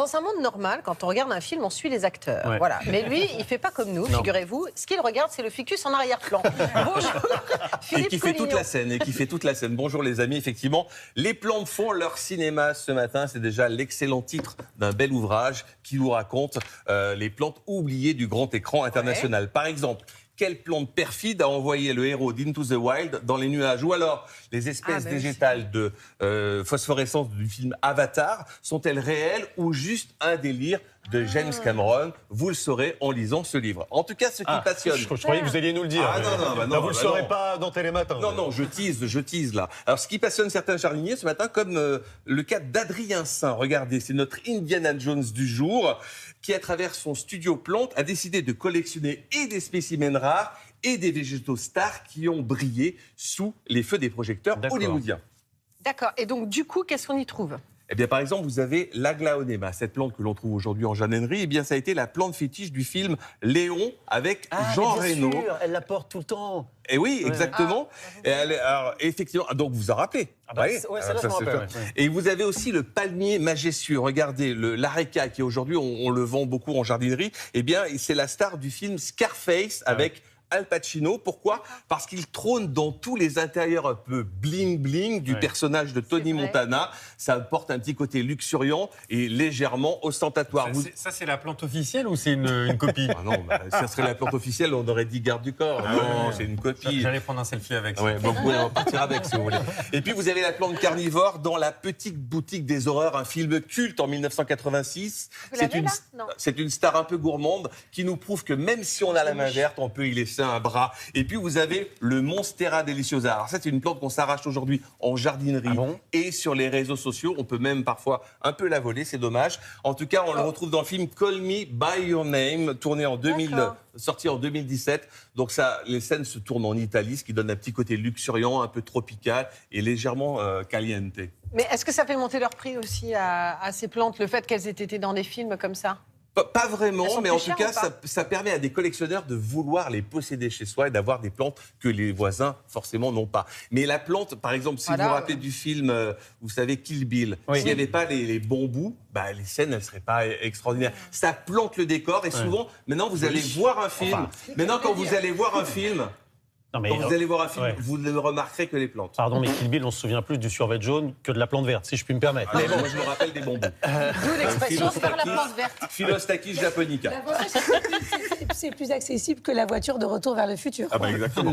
Dans un monde normal, quand on regarde un film, on suit les acteurs. Ouais. Voilà. Mais lui, il ne fait pas comme nous, figurez-vous. Ce qu'il regarde, c'est le ficus en arrière-plan. Bonjour, Philippe Et qui fait toute Collignon. la scène, et qui fait toute la scène. Bonjour les amis, effectivement, les plantes font leur cinéma ce matin. C'est déjà l'excellent titre d'un bel ouvrage qui nous raconte les plantes oubliées du grand écran international. Par exemple, quelle plante perfide a envoyé le héros d'Into the Wild dans les nuages? Ou alors, les espèces végétales de phosphorescence du film Avatar sont-elles réelles ou juste un délire de James Cameron? Vous le saurez en lisant ce livre. En tout cas, ce qui passionne... Je croyais que vous alliez nous le dire. Ah non, vous le saurez pas dans Télématin. Non, je tease là. Alors, ce qui passionne certains jardiniers ce matin, comme le cas d'Adrien Saint. Regardez, c'est notre Indiana Jones du jour, qui, à travers son studio plantes, a décidé de collectionner et des spécimens rares et des végétaux stars qui ont brillé sous les feux des projecteurs hollywoodiens. D'accord. Et donc, du coup, qu'est-ce qu'on y trouve? Eh bien, par exemple, vous avez l'aglaonema, cette plante que l'on trouve aujourd'hui en jardinerie. Eh bien, ça a été la plante fétiche du film Léon avec Jean Reno. Elle la porte tout le temps. Et oui, exactement. Et alors, effectivement, donc vous en rappelez. Celle-là, je m'en rappelle. Et vous avez aussi le palmier majestueux. Regardez, l'areca qui aujourd'hui, on le vend beaucoup en jardinerie. Eh bien, c'est la star du film Scarface avec Al Pacino. Pourquoi? Parce qu'il trône dans tous les intérieurs un peu bling-bling du personnage de Tony Montana. Ça apporte un petit côté luxuriant et légèrement ostentatoire. Ça, c'est la plante officielle ou c'est une copie? Ah non, ça serait la plante officielle, on aurait dit garde du corps. Non, c'est une copie. J'allais prendre un selfie avec ça. Ouais, bon, vous pouvez en partir avec si vous voulez. Et puis vous avez la plante carnivore dans La Petite Boutique des Horreurs, un film culte en 1986. C'est une star un peu gourmande qui nous prouve que même si on a la main verte, on peut y laisser un bras. Et puis vous avez le Monstera deliciosa. Alors ça, c'est une plante qu'on s'arrache aujourd'hui en jardinerie et sur les réseaux sociaux. On peut même parfois un peu la voler, c'est dommage. En tout cas, on le retrouve dans le film Call Me By Your Name, tourné en 2000, sorti en 2017. Donc ça, les scènes se tournent en Italie, ce qui donne un petit côté luxuriant, un peu tropical et légèrement caliente. Mais est-ce que ça fait monter leur prix aussi à ces plantes, le fait qu'elles aient été dans des films comme ça? Pas vraiment, mais en tout cas, ça permet à des collectionneurs de vouloir les posséder chez soi et d'avoir des plantes que les voisins, forcément, n'ont pas. Mais la plante, par exemple, si vous vous rappelez du film, vous savez, Kill Bill, s'il n'y avait pas les bons bouts, les scènes, elles ne seraient pas extraordinaires. Ça plante le décor et souvent, maintenant, vous allez voir un film. Maintenant, quand vous allez voir un film... Quand vous allez voir un film, vous ne remarquerez que les plantes. Pardon, mais Kill Bill, on se souvient plus du survêt jaune que de la plante verte, si je puis me permettre. Moi, je me rappelle des bambous. D'où l'expression par la plante verte. Philostakis japonica. C'est plus accessible que la voiture de Retour vers le futur. Exactement.